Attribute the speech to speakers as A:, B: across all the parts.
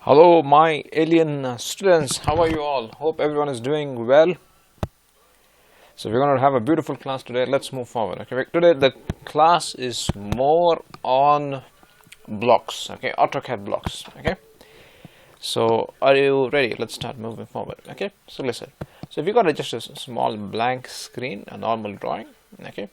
A: Hello, my alien students. How are you all? Hope everyone is doing well. So we're going to have a beautiful class today. Let's move forward. Okay, today the class is more on blocks. Okay, AutoCAD blocks. Okay. So are you ready? Let's start moving forward. Okay. So listen. So if you got just a small blank screen, a normal drawing. Okay.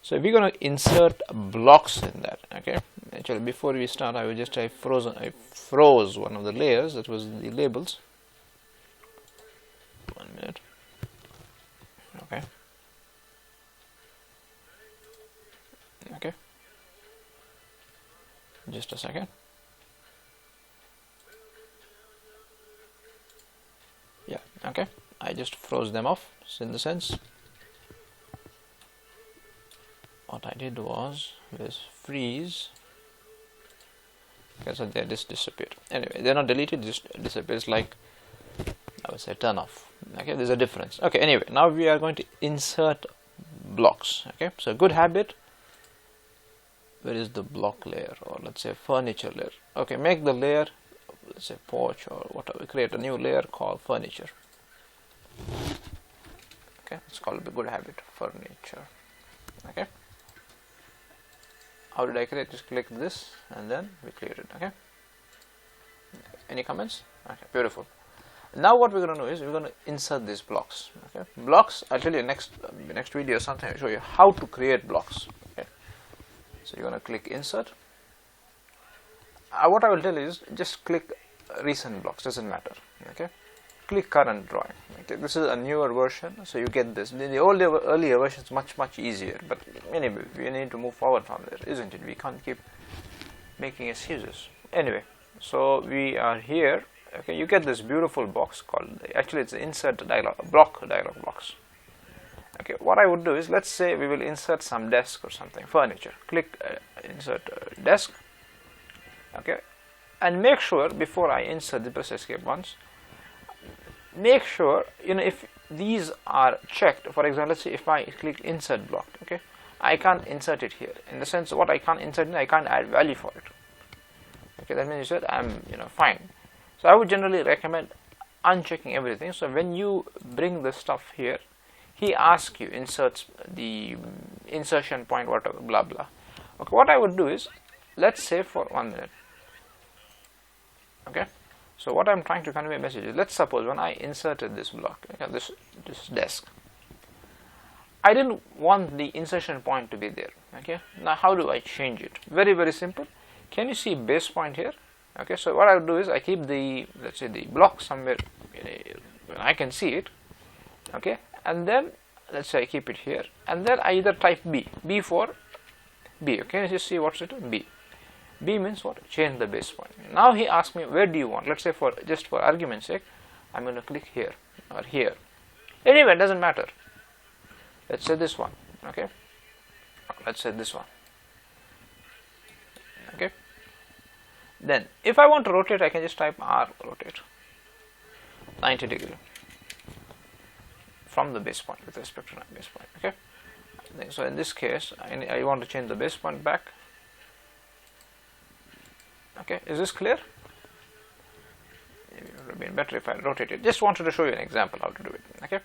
A: So we're going to insert blocks in that. Okay. Actually, before we start, I froze one of the layers. That was the labels. 1 minute. Okay. Okay. Just a second. Yeah. Okay. I just froze them off. So in the sense, what I did was freeze. Okay, so they just disappeared. Anyway, they're not deleted, just disappears, like I would say turn off. Okay, there's a difference. Okay, anyway, now we are going to insert blocks. Okay, so good habit. Where is the block layer, or let's say furniture layer? Okay, make the layer, let's say porch or whatever. Create a new layer called furniture. Okay, it's called a good habit, furniture. Okay. How did I create? Just click this and then we clear it. Okay. Any comments? Okay, beautiful. Now what we're going to do is we're going to insert these blocks. Okay, blocks. I'll tell you next video or something. I'll show you how to create blocks. Okay. So you're going to click insert. What I will tell you is just click recent blocks. Doesn't matter. Okay. Click current drawing. Okay. This is a newer version, so you get this. The earlier version is much easier. But anyway, we need to move forward from there, isn't it? We can't keep making excuses. Anyway, so we are here. Okay, you get this beautiful box called, actually it's insert dialog box. Okay, what I would do is, let's say we will insert some desk or something, furniture. Click insert desk. Okay, and make sure before I insert the press escape once. Make sure if these are checked. For example, let's say if I click insert block, okay, I can't insert it here. In the sense, what I can't insert it, I can't add value for it. Okay, that means you said I'm fine. So I would generally recommend unchecking everything. So when you bring the stuff here, he asks you inserts the insertion point, whatever, blah blah. Okay, what I would do is, let's say for 1 minute. Okay. So what I'm trying to convey a message is, let's suppose when I inserted this block, okay, this desk, I didn't want the insertion point to be there. Okay, now how do I change it? Very simple. Can you see base point here? Okay, so what I would do is I keep the, let's say, the block somewhere I can see it. Okay, and then let's say I keep it here, and then I either type B for B. Okay, just see what's it, B. B means what? Change the base point. Now he asks me, where do you want? Let's say just for argument's sake, I'm going to click here or here. Anyway, it doesn't matter. Let's say this one. Okay. Let's say this one. Okay. Then, if I want to rotate, I can just type R rotate 90 degree from the base point with respect to my base point. Okay. So in this case, I want to change the base point back. Okay, is this clear? It would have been better if I rotated. Just wanted to show you an example how to do it. Okay,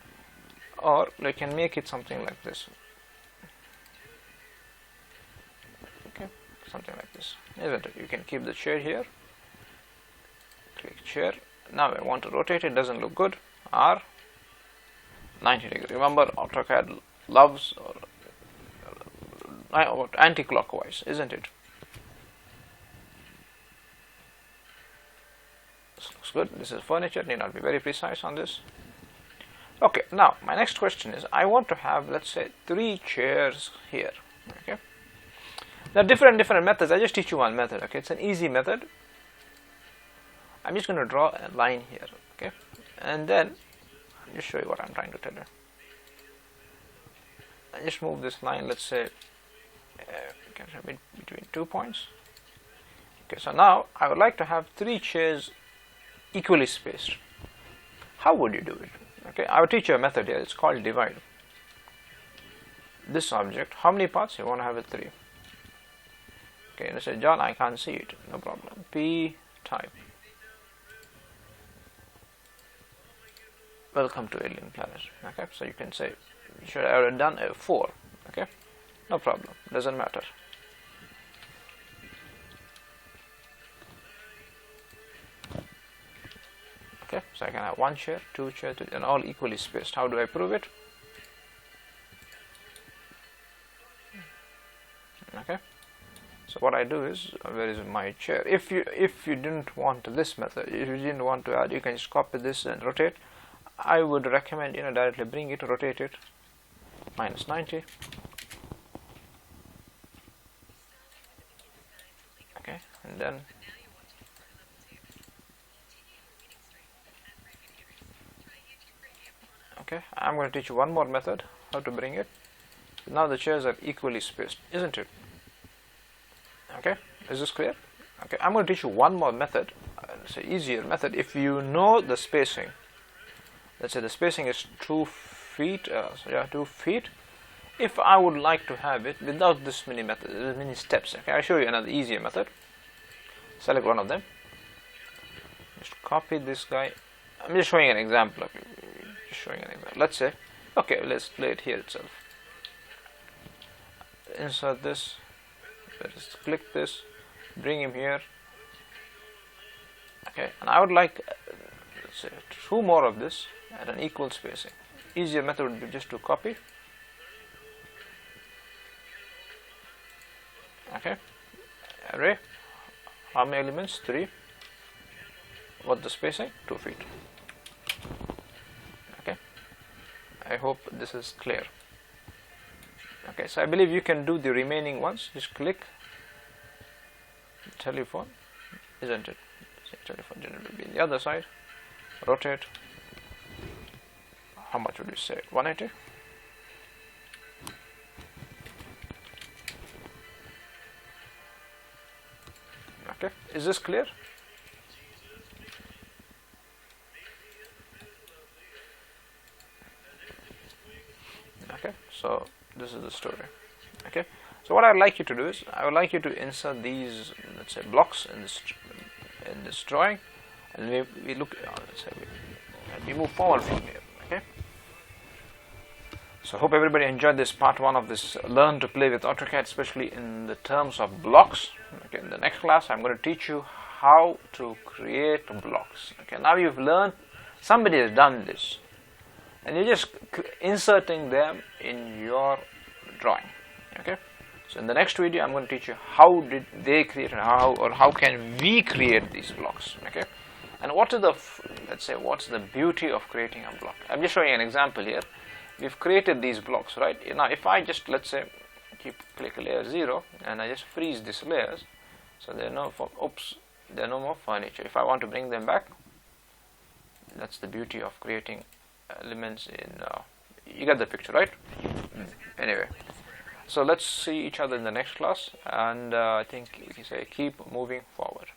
A: or you can make it something like this. Okay, something like this, isn't it? You can keep the chair here. Click chair. Now I want to rotate it. Doesn't look good. R 90 degree. Remember, AutoCAD loves anti-clockwise, isn't it? This looks good. This is furniture. Need not be very precise on this. Okay, now my next question is, I want to have, let's say, 3 chairs here. Okay, there are different methods. I just teach you one method. Okay, it's an easy method. I'm just going to draw a line here. Okay, and then I'll just show you what I'm trying to tell you. I just move this line, let's say, between 2 points. Okay, so now I would like to have 3 chairs equally spaced. How would you do it? Okay, I will teach you a method here. It's called divide. This object, how many parts? You want to have it 3. Okay, you say, John, I can't see it. No problem. P type. welcome to Alien Planet. Okay, so you can say, should I have done a 4? Okay, no problem, doesn't matter. Okay, so I can have 1 chair, 2 chair, 3, and all equally spaced. How do I prove it? Okay, so what I do is, where is my chair? If you didn't want this method, if you didn't want to add, you can just copy this and rotate. I would recommend, directly bring it, rotate it, minus 90. Okay, and then okay, I'm going to teach you one more method, how to bring it. Now the chairs are equally spaced, isn't it? Okay, is this clear? Okay, I'm going to teach you one more method. It's an easier method. If you know the spacing, let's say the spacing is 2 feet, 2 feet. If I would like to have it without this many steps, okay, I'll show you another easier method. Select one of them. Just copy this guy. I'm just showing an example. Okay. Just showing an example. Let's say, okay, let's play it here itself. Insert this. Let's click this. Bring him here. Okay, and I would like, let's say, 2 more of this at an equal spacing. Easier method would be just to copy. Okay, array. How many elements? 3. What the spacing? 2 feet. Okay, I hope this is clear. Okay, so I believe you can do the remaining ones. Just click telephone, isn't it? Telephone generally will be on the other side. Rotate. How much would you say? 180. Okay, is this clear? Okay, so this is the story. Okay, so what I'd like you to do is, I would like you to insert these, let's say, blocks in this drawing, and we look, let's say, we move forward from here. Okay, so hope everybody enjoyed this part 1 of this learn to play with AutoCAD, especially in the terms of blocks. Okay, in the next class I'm going to teach you how to create blocks. Okay, now you've learned, somebody has done this, and you're just inserting them in your drawing. Okay, so in the next video I'm going to teach you how did they create, and how can we create these blocks. Okay, and what is the, let's say, what's the beauty of creating a block? I'm just showing an example here. We've created these blocks, right? Now if I just, let's say, click layer 0 and I just freeze these layers, so there are no more furniture. If I want to bring them back, that's the beauty of creating elements in you get the picture, right? Anyway, so let's see each other in the next class, and I think you can say keep moving forward.